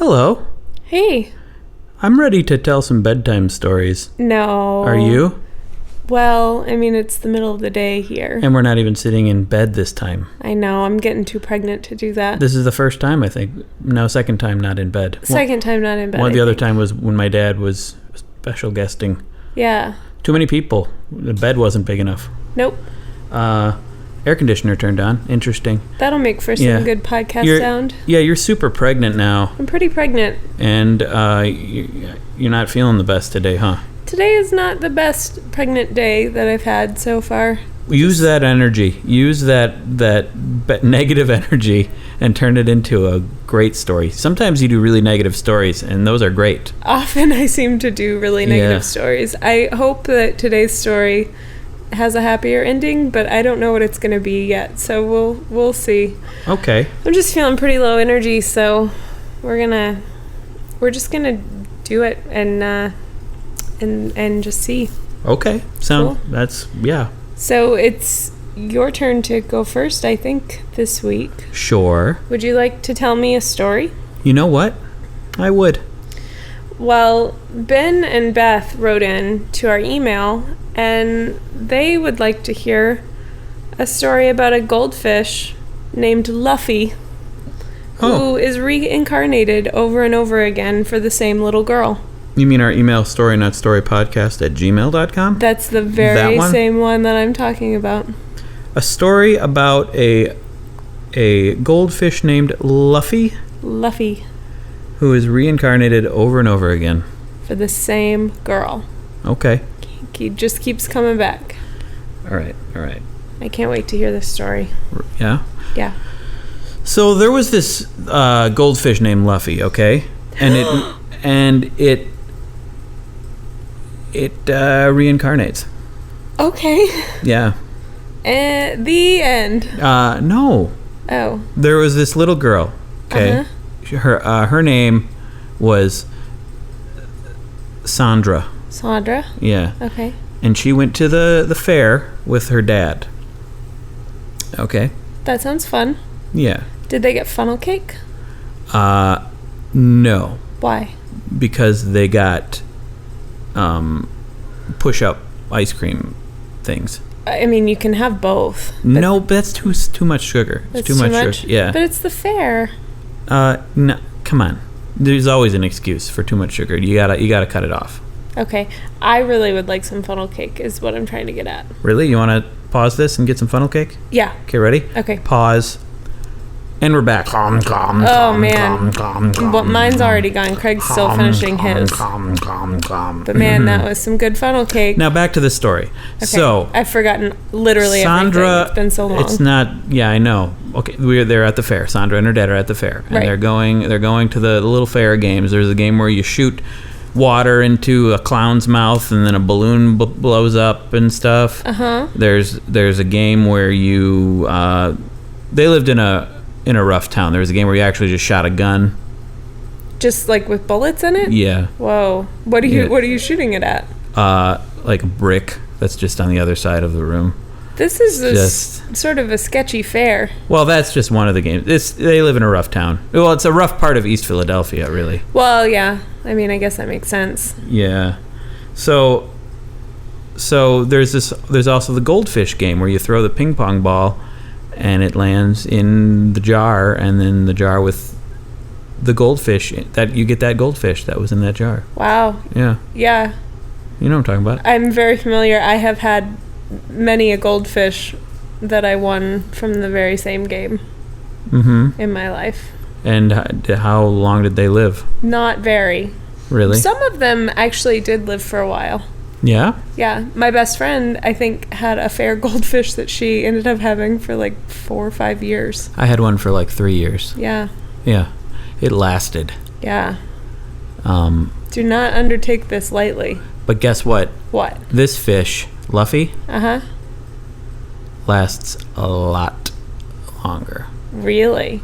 Hello. Hey. I'm ready to tell some bedtime stories. No. Are you? Well, I mean, it's the middle of the day here. And we're not even sitting in bed this time. I know. I'm getting too pregnant to do that. This is the first time, I think. No, second time not in bed. Second time not in bed. One of the other time was when my dad was special guesting. Yeah. Too many people. The bed wasn't big enough. Nope. Air conditioner turned on. Interesting. That'll make for some good podcast sound. Yeah, you're super pregnant now. I'm pretty pregnant. And you're not feeling the best today, huh? Today is not the best pregnant day that I've had so far. Use that energy. Use that negative energy and turn it into a great story. Sometimes you do really negative stories, and those are great. Often I seem to do really negative stories. I hope that today's story has a happier ending, but I don't know what it's going to be yet, so we'll see. Okay. I'm just feeling pretty low energy, so we're just gonna do it and just see. Okay. Cool. Yeah. So it's your turn to go first, I think, this week. Sure. Would you like to tell me a story? You know what? I would. Well, Ben and Beth wrote in to our email, and they would like to hear a story about a goldfish named Luffy, who is reincarnated over and over again for the same little girl. You mean our email storynotstorypodcast at gmail.com? That's the very same one that I'm talking about. A story about a goldfish named Luffy. Luffy. Who is reincarnated over and over again. For the same girl. Okay. He just keeps coming back. All right. I can't wait to hear this story. Yeah? Yeah. So there was this goldfish named Luffy, okay? And it reincarnates. Okay. Yeah. And the end. No. Oh. There was this little girl, okay? Uh-huh. Her name was Sandra. Sandra? Yeah. Okay. And she went to the fair with her dad. Okay. That sounds fun. Yeah. Did they get funnel cake? No. Why? Because they got push-up ice cream things. I mean, you can have both. No, but that's too much sugar. It's too much sugar. Yeah. But it's the fair. No, come on. There's always an excuse for too much sugar. You gotta cut it off. Okay. I really would like some funnel cake is what I'm trying to get at. Really? You want to pause this and get some funnel cake? Yeah. Okay, ready? Okay. Pause. And we're back. Oh, man. But mine's already gone. Craig's still finishing his. But, man, that was some good funnel cake. Now, back to the story. Okay. So, I've forgotten literally Sandra, everything. It's been so long. It's not... Yeah, I know. Okay, they're at the fair. Sandra and her dad are at the fair. And right. they're going to the little fair games. There's a game where you shoot water into a clown's mouth and then a balloon blows up and stuff. Uh-huh. There's a game where you... they lived in a rough town. There was a game where you actually just shot a gun. Just like with bullets in it? Yeah. Whoa. What are you shooting it at? Like a brick that's just on the other side of the room. This is sort of a sketchy fair. Well, that's just one of the games. They live in a rough town. Well, it's a rough part of East Philadelphia, really. Well, yeah. I mean, I guess that makes sense. Yeah. So there's also the goldfish game where you throw the ping pong ball and it lands in the jar, and then the jar with the goldfish, that you get that goldfish that was in that jar. Wow. Yeah. Yeah. You know what I'm talking about. I'm very familiar. I have had many a goldfish that I won from the very same game in my life. And how long did they live? Not very. Really? Some of them actually did live for a while. Yeah? Yeah. My best friend, I think, had a fair goldfish that she ended up having for like 4 or 5 years. I had one for like 3 years. Yeah. Yeah. It lasted. Yeah. Do not undertake this lightly. But guess what? What? This fish, Luffy, lasts a lot longer. Really?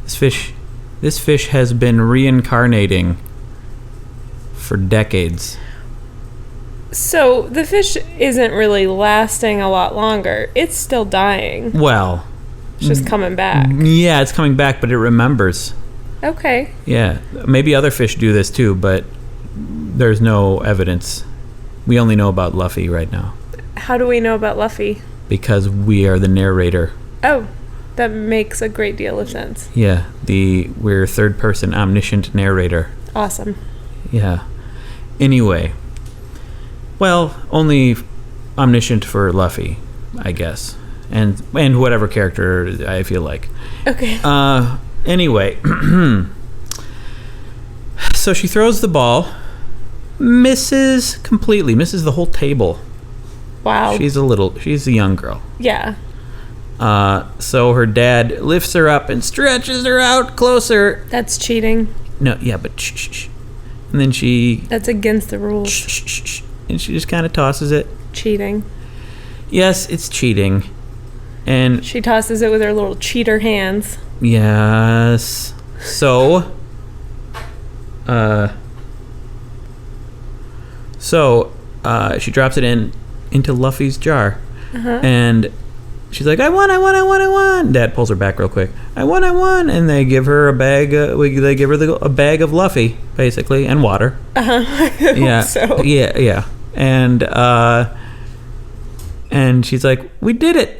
This fish has been reincarnating for decades. So the fish isn't really lasting a lot longer. It's still dying. Well, it's just coming back. Yeah, it's coming back, but it remembers. Okay. Yeah. Maybe other fish do this too, but there's no evidence. We only know about Luffy right now. How do we know about Luffy? Because we are the narrator. Oh, that makes a great deal of sense. Yeah. We're third person omniscient narrator. Awesome. Yeah. Anyway. Well, only omniscient for Luffy, I guess. And whatever character I feel like. Okay. Anyway. So she throws the ball. Misses completely. Misses the whole table. Wow. She's a young girl. Yeah. So her dad lifts her up and stretches her out closer. That's cheating. No, yeah, but shh. And then That's against the rules. Shh. And she just kind of tosses it. Cheating. Yes, it's cheating. And she tosses it with her little cheater hands. Yes. So she drops it into Luffy's jar. Uh-huh. And she's like, I won. Dad pulls her back real quick. I won. And they give her a bag. They give her a bag of Luffy, basically, and water. Uh-huh. Yeah. So. Yeah. And she's like, we did it.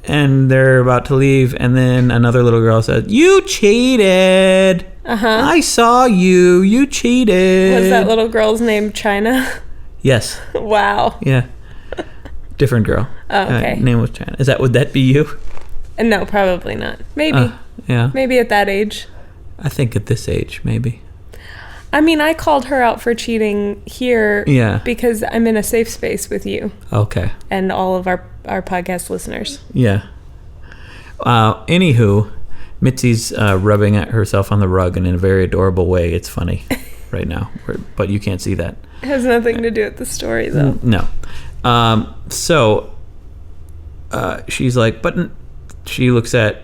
And they're about to leave, and then another little girl said, you cheated. Uh-huh. I saw you. You cheated. Was that little girl's name China? Yes. Wow. Yeah. Different girl. Oh, okay. Name was China. Would that be you? No, probably not. Maybe. Yeah. Maybe at that age. I think at this age, maybe. I mean, I called her out for cheating here because I'm in a safe space with you. Okay. And all of our podcast listeners. Yeah. Anywho, Mitzi's rubbing at herself on the rug in a very adorable way. It's funny right now, but you can't see that. It has nothing to do with the story, though. No. So she's like, but she looks at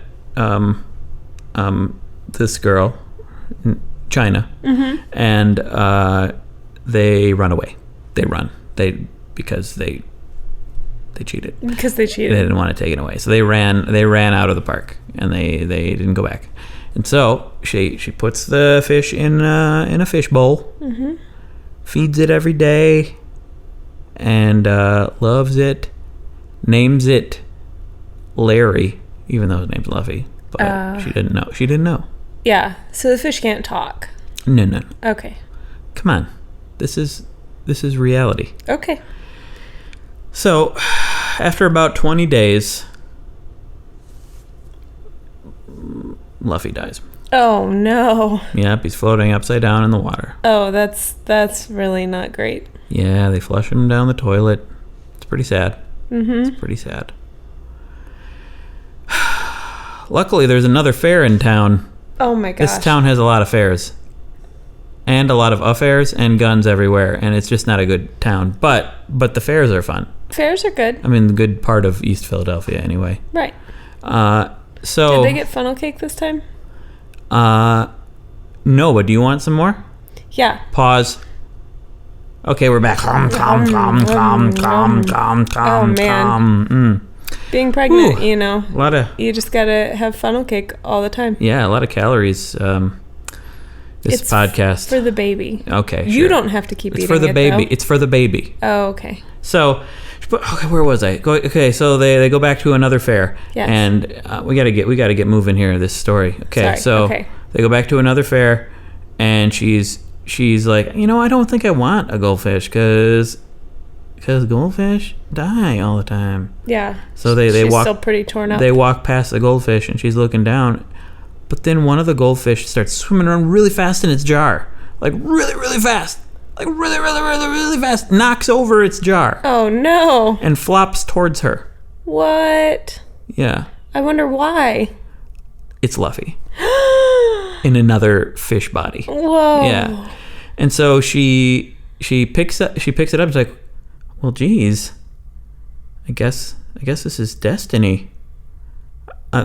this girl, China, and they run away. They run. Because they cheated. Because they cheated. They didn't want to take it away, so they ran out of the park, and they didn't go back. And so she puts the fish in a fish bowl, feeds it every day, and loves it. Names it Larry, even though his name's Luffy. But she didn't know. She didn't know. Yeah. So the fish can't talk. No. Okay. Come on, this is reality. Okay. So, after about 20 days, Luffy dies. Oh no. Yep, he's floating upside down in the water. Oh, that's really not great. Yeah, they flush him down the toilet. It's pretty sad. Mm-hmm. It's pretty sad. Luckily, there's another fair in town. Oh my gosh. This town has a lot of fairs. And a lot of affairs and guns everywhere, and it's just not a good town. But the fairs are fun. Fairs are good. I mean, the good part of East Philadelphia, anyway. Right. So. Did they get funnel cake this time? No, but do you want some more? Yeah. Pause. Okay, we're back. Oh, man. Being pregnant, you know. A lot of. You just gotta have funnel cake all the time. Yeah, a lot of calories. This it's podcast for the baby. Okay, you don't have to keep eating it. It's for the baby. Though. It's for the baby. Oh, okay. So, okay, where was I? Okay, so they go back to another fair. Yes. And we gotta get moving here. This story. Okay. Sorry. They go back to another fair, and she's like, I don't think I want a goldfish because goldfish die all the time. Yeah. So she's still pretty torn up. They walk past the goldfish, and she's looking down. But then one of the goldfish starts swimming around really fast in its jar. Like really, really fast. Like really, really, really, really fast. Knocks over its jar. Oh, no. And flops towards her. What? Yeah. I wonder why. It's Luffy. In another fish body. Whoa. Yeah. And so she picks it up. It's like, well, geez. I guess this is destiny.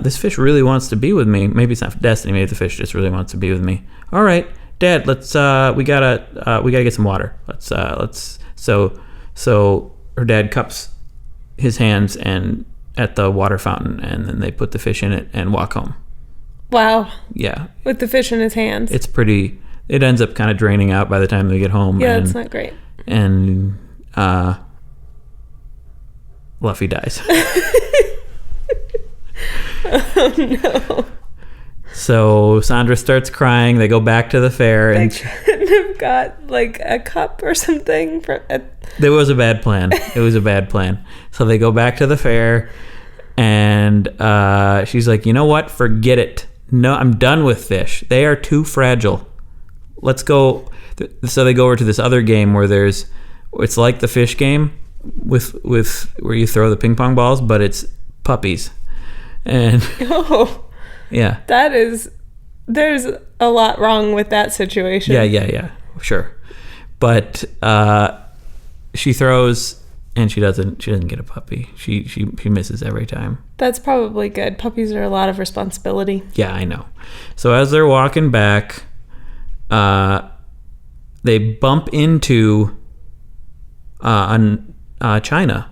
This fish really wants to be with me. Maybe it's not destiny. Maybe the fish just really wants to be with me. All right, Dad. Let's. We gotta get some water. Let's. So her dad cups his hands and at the water fountain, and then they put the fish in it and walk home. Wow. Yeah. With the fish in his hands. It ends up kind of draining out by the time they get home. Yeah, that's not great. And Luffy dies. Oh, no. So Sandra starts crying. They go back to the fair. They And couldn't have got, like, a cup or something. there was a bad plan. It was a bad plan. So they go back to the fair, and she's like, you know what? Forget it. No, I'm done with fish. They are too fragile. Let's go. So they go over to this other game where it's like the fish game with where you throw the ping pong balls, but it's puppies. And Oh. yeah. There's a lot wrong with that situation. Yeah. Sure. But she throws, and she doesn't get a puppy. She misses every time. That's probably good. Puppies are a lot of responsibility. Yeah, I know. So as they're walking back, they bump into China,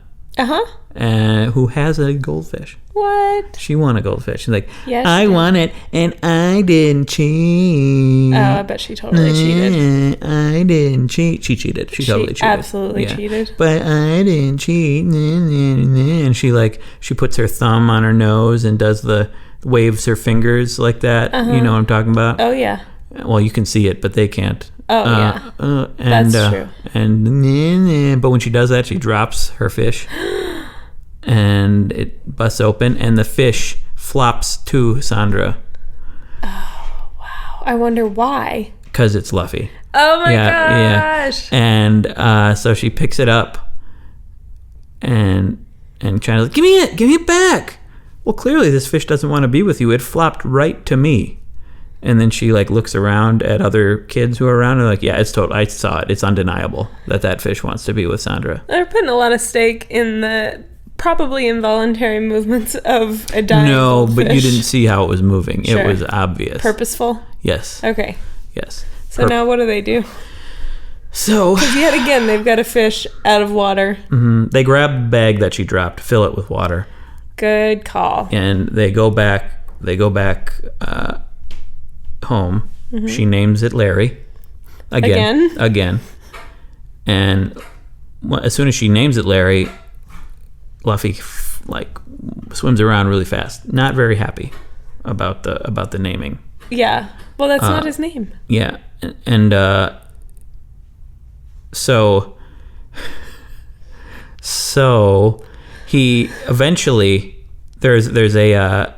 who has a goldfish. What? She won a goldfish. She's like, Yeah, she I did. won it, and I didn't cheat. Oh, I bet she totally cheated. I didn't cheat. She cheated. She totally cheated. Absolutely cheated. But I didn't cheat. And she puts her thumb on her nose and waves her fingers like that. You know what I'm talking about? Oh, yeah. Well, you can see it, but they can't. Oh, yeah. And, That's true. But when she does that, she drops her fish, and it busts open, and the fish flops to Sandra. Oh, wow. I wonder why. Because it's Luffy. Oh, my gosh. Yeah. And so she picks it up, and China's like, give me it back. Well, clearly this fish doesn't want to be with you. It flopped right to me. And then she looks around at other kids who are around, and like, yeah, it's total. I saw it. It's undeniable that fish wants to be with Sandra. They're putting a lot of stake in the probably involuntary movements of a dying but you fish. didn't see how it was moving. Sure. It was obvious. Purposeful? Yes. Okay. Yes. So now what do? So Yet again, they've got a fish out of water. they grab the bag that she dropped, fill it with water, Good call. and they go back home. She names it Larry again. And as soon as she names it Larry, Luffy swims around really fast, not very happy about the naming. Yeah. Well, that's not his name. Yeah. And so he eventually there's a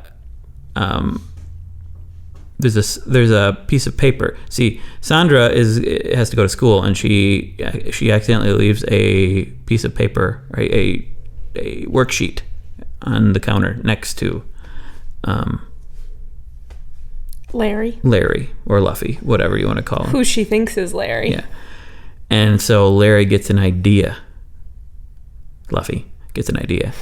piece of paper. See, Sandra has to go to school, and she accidentally leaves a piece of paper, right, a worksheet on the counter next to Larry or Luffy, whatever you want to call him. Who she thinks is Larry. Yeah. And so Larry gets an idea. Luffy gets an idea,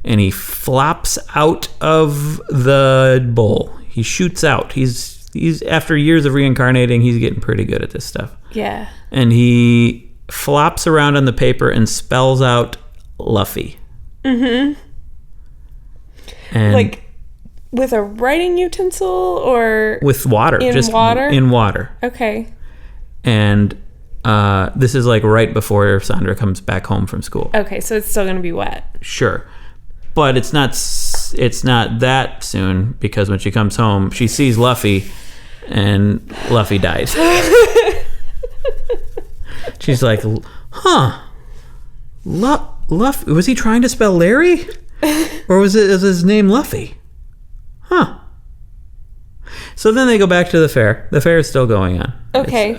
and he flops out of the bowl. He shoots out. He's after years of reincarnating, he's getting pretty good at this stuff. Yeah. And he flops around on the paper and spells out Luffy. Mm-hmm. And with a writing utensil or with water. In water? In water. Okay. And this is right before Sandra comes back home from school. Okay, so it's still going to be wet. Sure. But it's not that soon, because when she comes home, she sees Luffy, and Luffy died. She's like, huh, Luffy, was he trying to spell Larry? Or was his name Luffy? Huh. So then they go back to the fair. The fair is still going on. Okay.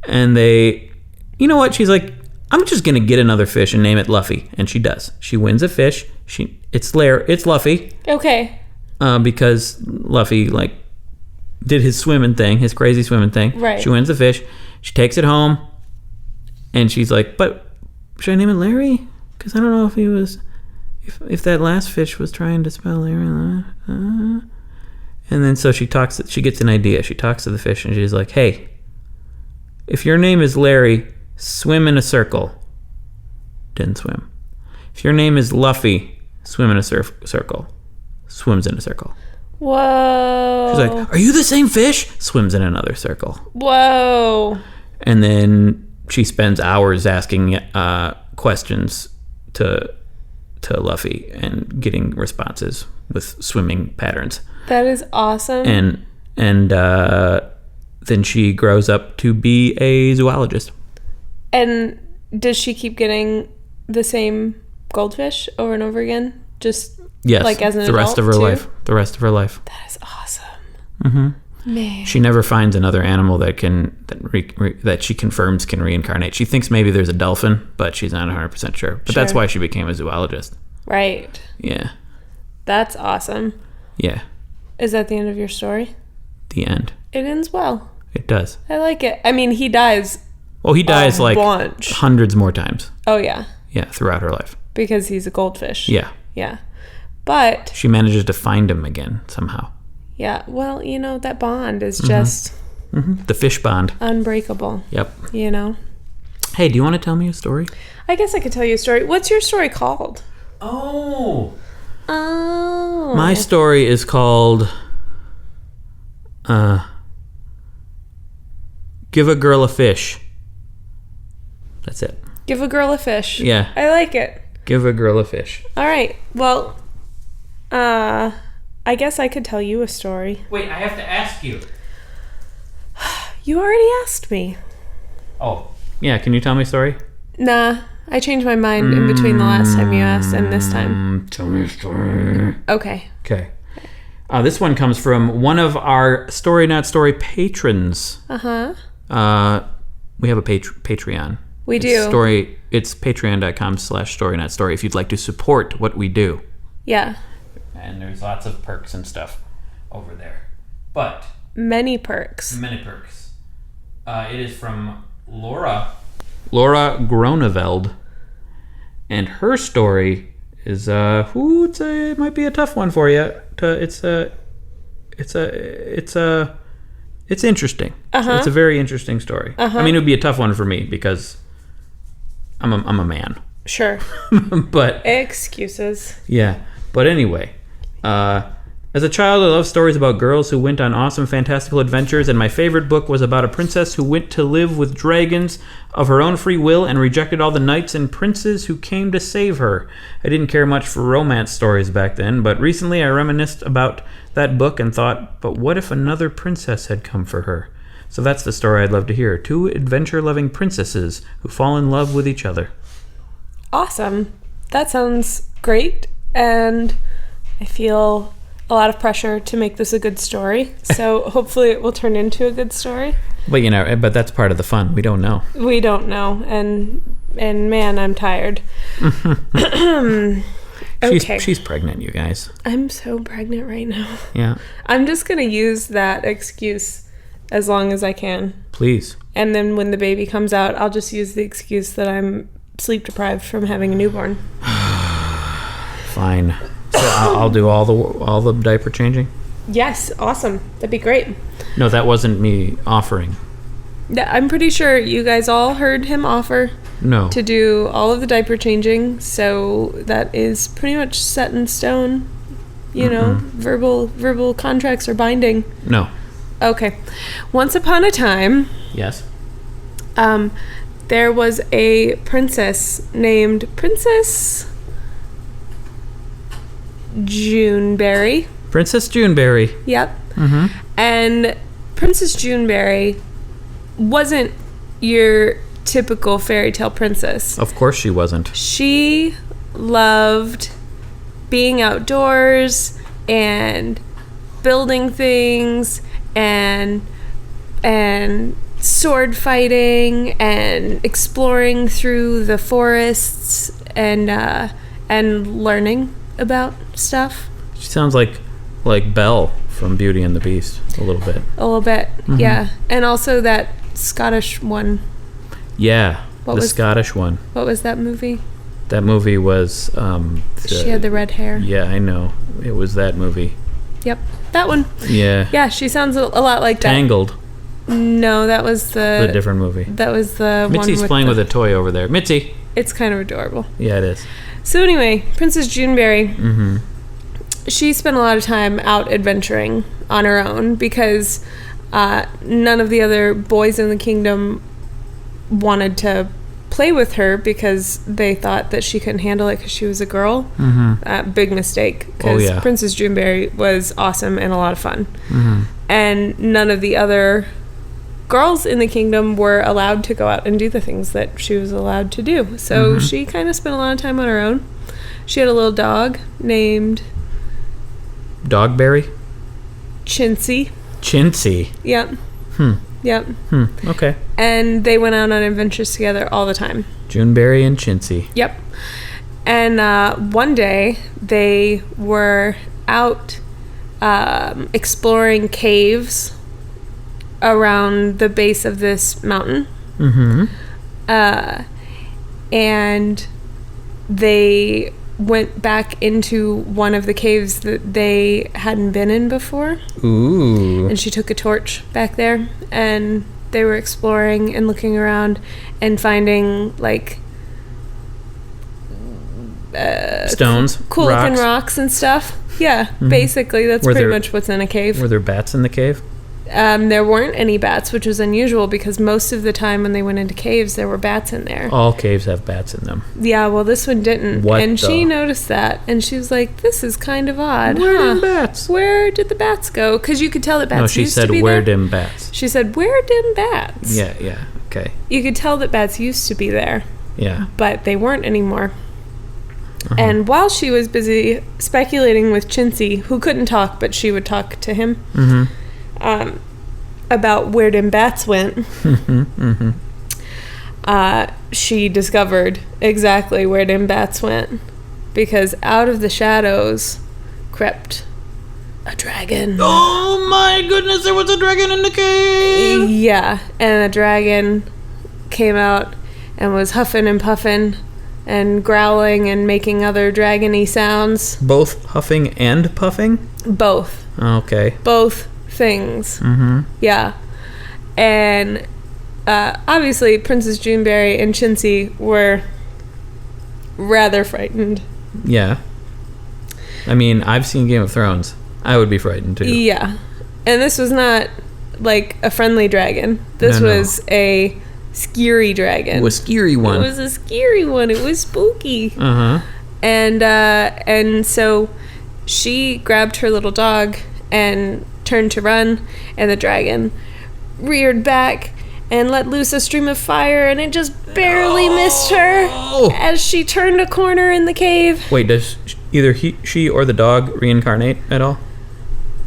And they, you know what? She's like, I'm just going to get another fish and name it Luffy. And she does. She wins a fish. It's Luffy. Okay. Because Luffy, did his swimming thing, his crazy swimming thing. Right. She wins the fish. She takes it home. And she's like, but should I name it Larry? Because I don't know if he was, if that last fish was trying to spell Larry. And then so she gets an idea. She talks to the fish, and she's like, hey, if your name is Larry, swim in a circle. Didn't swim. If your name is Luffy, swim in a circle, swims in a circle. Whoa. She's like, are you the same fish? Swims in another circle. Whoa. And then she spends hours asking questions to Luffy and getting responses with swimming patterns. That is awesome. And then she grows up to be a zoologist. And does she keep getting the same goldfish over and over again? Just like as an adult, the rest of her life. The rest of her life. That is awesome. Mm-hmm. Man. She never finds another animal that she confirms can reincarnate. She thinks maybe there's a dolphin, but she's not 100% sure. But that's why she became a zoologist. Right. Yeah. That's awesome. Yeah. Is that the end of your story? The end. It ends well. It does. I like it. I mean, he dies. Well, he dies like bunch. Hundreds more times. Oh, yeah. Yeah, throughout her life. Because he's a goldfish. Yeah. Yeah. But she manages to find him again somehow. Yeah. Well, that bond is just... Mm-hmm. The fish bond. Unbreakable. Yep. Hey, do you want to tell me a story? I guess I could tell you a story. What's your story called? Oh. My story is called Give a Girl a Fish. That's it. Give a girl a fish. Yeah. I like it. Give a girl a fish. All right. Well, I guess I could tell you a story. Wait, I have to ask you. You already asked me. Oh. Yeah, can you tell me a story? Nah, I changed my mind in between the last time you asked and this time. Tell me a story. Okay. This one comes from one of our Story Not Story patrons. Uh-huh. We have a Patreon. We do. It's patreon.com/storynotstory if you'd like to support what we do. Yeah. And there's lots of perks and stuff over there. But... Many perks. It is from Laura Groneveld. And her story is, it might be a tough one for you. It's interesting. Uh-huh. It's a very interesting story. Uh-huh. I mean, it would be a tough one for me because I'm a man. Sure. But excuses. Yeah. But anyway, as a child, I loved stories about girls who went on awesome, fantastical adventures, and my favorite book was about a princess who went to live with dragons of her own free will and rejected all the knights and princes who came to save her. I didn't care much for romance stories back then, but recently I reminisced about that book and thought, but what if another princess had come for her? So that's the story I'd love to hear. 2 adventure-loving princesses who fall in love with each other. Awesome. That sounds great, and I feel a lot of pressure to make this a good story. So hopefully it will turn into a good story. But that's part of the fun. We don't know. We don't know, and man, I'm tired. Okay. She's pregnant, you guys. I'm so pregnant right now. Yeah. I'm just gonna use that excuse as long as I can. Please. And then when the baby comes out, I'll just use the excuse that I'm sleep deprived from having a newborn. Fine. So I'll do all the diaper changing? Yes, awesome. That'd be great. No, that wasn't me offering. I'm pretty sure you guys all heard him offer to do all of the diaper changing, so that is pretty much set in stone. Verbal contracts are binding. No. Okay. Once upon a time, yes. There was a princess named Princess Juneberry. Princess Juneberry. Yep. Mm-hmm. And Princess Juneberry wasn't your typical fairy tale princess. Of course she wasn't. She loved being outdoors and building things and sword fighting and exploring through the forests and learning about stuff. She sounds like Belle from Beauty and the Beast a little bit. Mm-hmm. Yeah. And also that Scottish one. Yeah, Scottish one. What was that movie? That movie was... she had the red hair. Yeah, I know. It was that movie. Yep, that one. Yeah. Yeah, she sounds a lot like Tangled. That. No, that was the... different movie. That was the Mitzi's one with playing with a toy over there. Mitzi! It's kind of adorable. Yeah, it is. So anyway, Princess Juneberry, Mm-hmm. she spent a lot of time out adventuring on her own because none of the other boys in the kingdom wanted to play with her because they thought that she couldn't handle it because she was a girl. Mm-hmm. Big mistake, because Princess Juneberry was awesome and a lot of fun. Mm-hmm. And none of the other girls in the kingdom were allowed to go out and do the things that she was allowed to do. So she kind of spent a lot of time on her own. She had a little dog named... Dogberry? Chintzy. Chintzy? Yep. Yep. Okay. And they went out on adventures together all the time. Juneberry and Chintzy. Yep. And one day they were out exploring caves around the base of this mountain. Mm-hmm. And they went back into one of the caves that they hadn't been in before. Ooh. And she took a torch back there, and they were exploring and looking around and finding, like, stones, cool looking rocks and stuff. Yeah, basically, that's pretty much what's in a cave. Were there bats in the cave? There weren't any bats, which was unusual because most of the time when they went into caves, there were bats in there. All caves have bats in them. Yeah, well, this one didn't. And she noticed that, and she was like, this is kind of odd. Where did bats? Where did the bats go? Because you could tell that bats used to be there. No, she said, where dim bats? She said, where dim bats? Yeah, okay. You could tell that bats used to be there. Yeah. But they weren't anymore. And while she was busy speculating with Chintzy, who couldn't talk, but she would talk to him, about where them bats went, she discovered exactly where them bats went, because out of the shadows crept a dragon. Oh my goodness, there was a dragon in the cave! Yeah, and a dragon came out and was huffing and puffing and growling and making other dragon-y sounds. Both huffing and puffing? Both. Okay. Both things. Mm-hmm. Yeah. And obviously Princess Juneberry and Chintzy were rather frightened. Yeah. I mean, I've seen Game of Thrones. I would be frightened too. Yeah. And this was not like a friendly dragon. This was a scary dragon. It was a scary one. It was a scary one. It was spooky. Uh-huh. And so she grabbed her little dog and turned to run, and the dragon reared back and let loose a stream of fire, and it just barely missed her as she turned a corner in the cave. Wait, does either she or the dog reincarnate at all?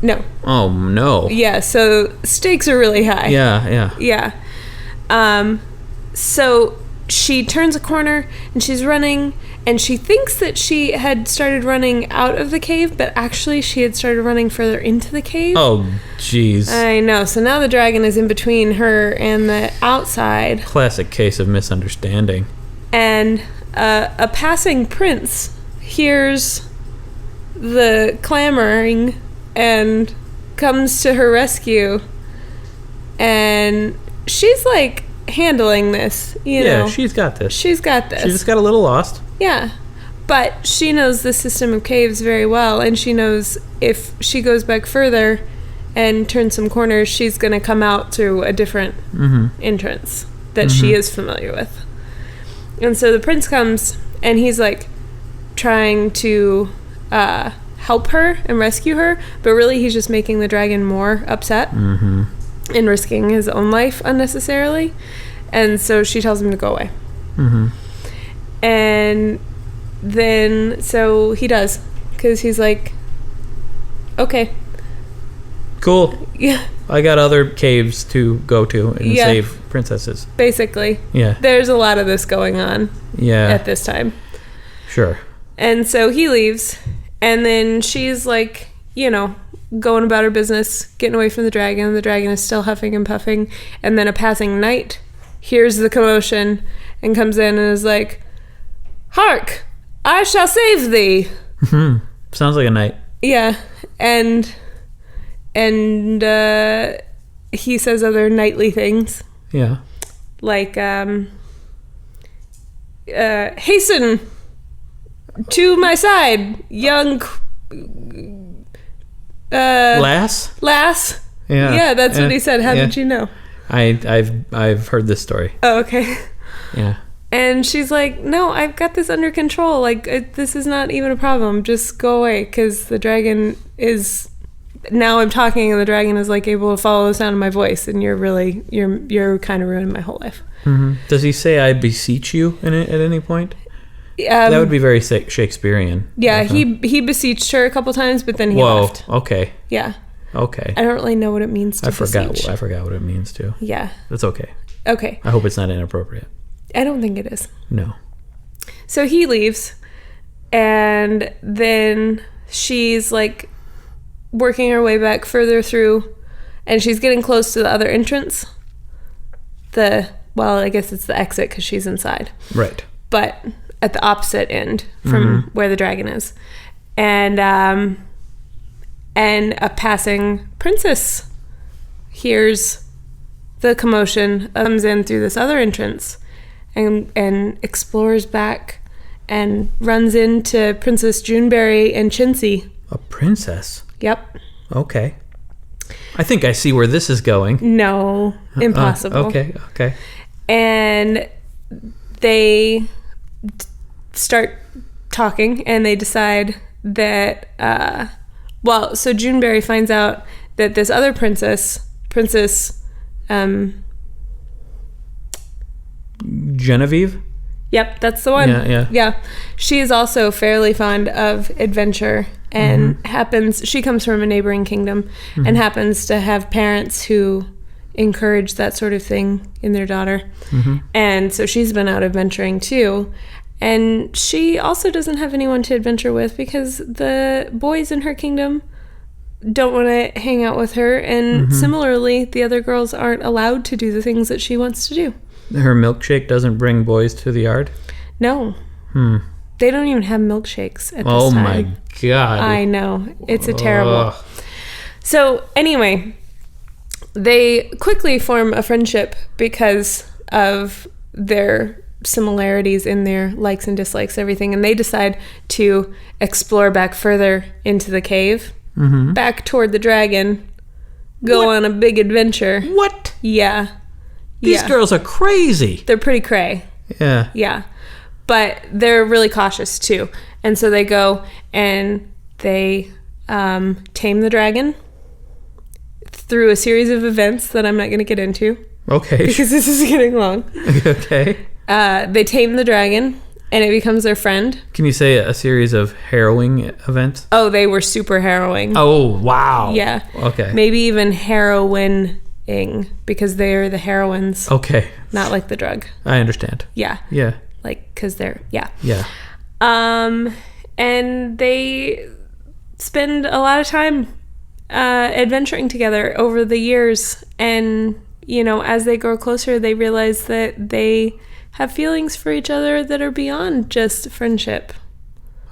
No. Oh, no. Yeah, so stakes are really high. Yeah. So she turns a corner and she's running, and she thinks that she had started running out of the cave, but actually she had started running further into the cave. Oh, jeez. I know. So now the dragon is in between her and the outside. Classic case of misunderstanding. And a passing prince hears the clamoring and comes to her rescue, and she's like handling this, you know. Yeah, she's got this. She just got a little lost. Yeah. But she knows the system of caves very well, and she knows if she goes back further and turns some corners, she's going to come out through a different entrance that she is familiar with. And so the prince comes, and he's like trying to help her and rescue her, but really he's just making the dragon more upset and risking his own life unnecessarily. And so she tells him to go away. And then so he does, because he's like, okay, cool, yeah, I got other caves to go to and save princesses. Basically, yeah, there's a lot of this going on at this time. Sure. And so he leaves, and then she's like, you know, going about her business, getting away from the dragon. The dragon is still huffing and puffing, and then a passing knight hears the commotion and comes in and is like, "Hark, I shall save thee." Sounds like a knight. Yeah, and he says other knightly things. Yeah. Like, hasten to my side, young lass. Yeah, that's what he said. How did you know? I've heard this story. Oh, okay. Yeah. And she's like, no, I've got this under control. Like, this is not even a problem. Just go away, because the dragon is... Now I'm talking, and the dragon is, like, able to follow the sound of my voice, and you're kind of ruining my whole life. Mm-hmm. Does he say, I beseech you at any point? That would be very Shakespearean. Yeah, he beseeched her a couple times, but then he left. Okay. Yeah. Okay. I don't really know what it means to beseech. I forgot what it means too. Yeah. That's okay. Okay. I hope it's not inappropriate. I don't think it is. No. So he leaves, and then she's like working her way back further through, and she's getting close to the other entrance. I guess it's the exit because she's inside. Right. But at the opposite end from where the dragon is. And a passing princess hears the commotion, comes in through this other entrance, and explores back and runs into Princess Juneberry and Chintzy. A princess? Yep. Okay. I think I see where this is going. No, impossible. Okay. And they start talking, and they decide that... so Juneberry finds out that this other Princess Genevieve? Yep, that's the one. Yeah. She is also fairly fond of adventure, and she comes from a neighboring kingdom, and happens to have parents who encourage that sort of thing in their daughter. And so she's been out adventuring too. And she also doesn't have anyone to adventure with, because the boys in her kingdom don't want to hang out with her. And similarly, the other girls aren't allowed to do the things that she wants to do. Her milkshake doesn't bring boys to the yard? No. They don't even have milkshakes at this time. Oh my God. I know. It's a terrible. So anyway, they quickly form a friendship because of their similarities in their likes and dislikes, everything, and they decide to explore back further into the cave, back toward the dragon, go on a big adventure. What? Yeah. These girls are crazy. They're pretty cray. Yeah. Yeah. But they're really cautious too. And so they go and they tame the dragon through a series of events that I'm not going to get into. Okay. Because this is getting long. Okay. They tame the dragon, and it becomes their friend. Can you say a series of harrowing events? Oh, they were super harrowing. Oh, wow. Yeah. Okay. Maybe even heroining, because they're the heroines. Okay. Not like the drug. I understand. Yeah. Yeah. Like, because they're, yeah. Yeah. And they spend a lot of time adventuring together over the years, and, you know, as they grow closer, they realize that they have feelings for each other that are beyond just friendship.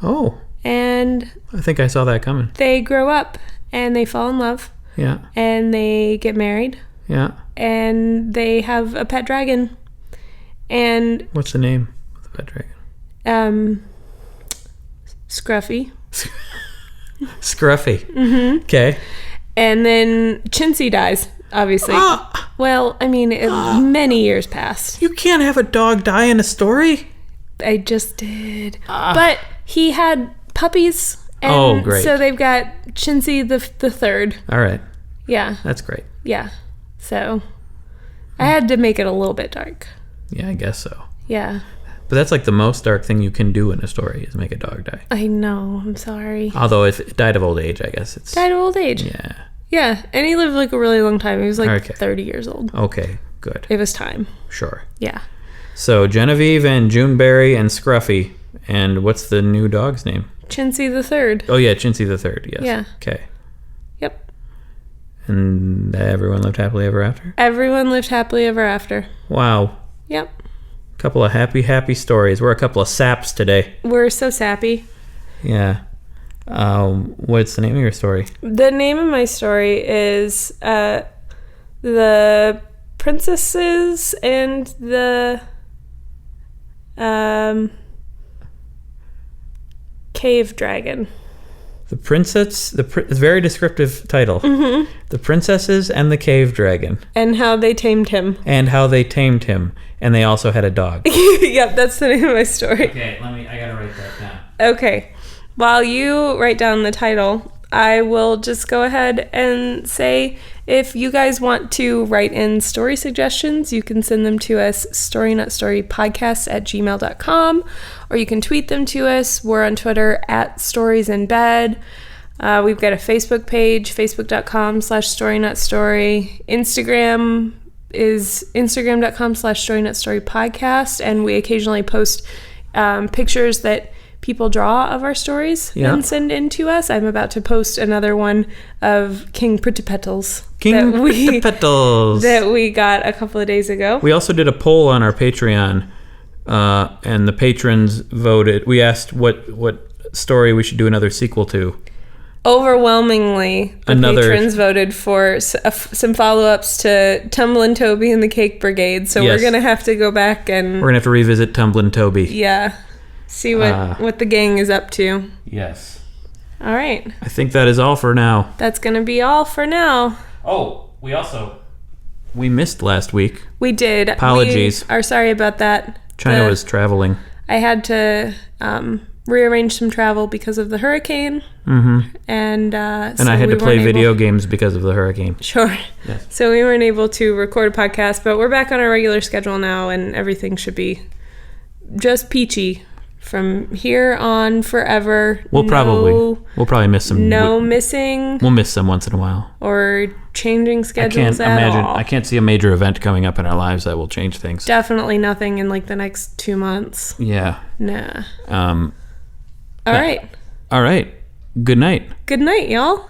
Oh. And I think I saw that coming. They grow up, and they fall in love. Yeah. And they get married. Yeah. And they have a pet dragon. And what's the name of the pet dragon? Scruffy. Scruffy. Okay. And then Chintzy dies, obviously. Well, I mean, many years passed. You can't have a dog die in a story. I just did. But he had puppies. And great. So they've got Chintzy the third. All right. Yeah. That's great. Yeah. So I had to make it a little bit dark. Yeah, I guess so. Yeah. But that's like the most dark thing you can do in a story is make a dog die. I know. I'm sorry. Although if it died of old age, I guess it's... Died of old age. Yeah. Yeah. And he lived like a really long time. He was like 30 years old. Okay. Good. It was time. Sure. Yeah. So Genevieve and Juneberry and Scruffy. And what's the new dog's name? Chintzy the third. Oh, yeah. Chintzy the third. Yes. Yeah. Okay. Yep. And everyone lived happily ever after? Everyone lived happily ever after. Wow. Yep. Couple of happy stories. We're a couple of saps today. We're so sappy. Yeah. What's the name of your story? The name of my story is The Princesses and the Cave dragon. The princess, it's a very descriptive title. Mm-hmm. The Princesses and the Cave Dragon. And how they tamed him. And they also had a dog. Yep, that's the name of my story. Okay, I gotta write that down. Okay, while you write down the title, I will just go ahead and say, if you guys want to write in story suggestions, you can send them to us, storynotstorypodcast@gmail.com, or you can tweet them to us. We're on Twitter @storiesinbed. We've got a Facebook page, facebook.com/storynotstory. Instagram is instagram.com/storynotstorypodcast, and we occasionally post pictures that people draw of our stories and send in to us. I'm about to post another one of King Prettypetals. That we got a couple of days ago. We also did a poll on our Patreon, and the patrons voted. We asked what story we should do another sequel to. Overwhelmingly, the patrons voted for some follow-ups to Tumblin' Toby and the Cake Brigade, so we're going to have to go back and... We're going to have to revisit Tumblin' Toby. Yeah. See what the gang is up to. Yes. All right. I think that is all for now. That's going to be all for now. Oh, we missed last week. We did. Apologies. We are sorry about that. China was traveling. I had to rearrange some travel because of the hurricane. Mm-hmm. And I had to play video games because of the hurricane. Sure. Yes. So we weren't able to record a podcast, but we're back on our regular schedule now, and everything should be just peachy from here on forever. We'll probably miss some. No missing. We'll miss some once in a while. Or changing schedules all. I can't see a major event coming up in our lives that will change things. Definitely nothing in like the next 2 months. Yeah. Nah. All right. All right. Good night. Good night, y'all.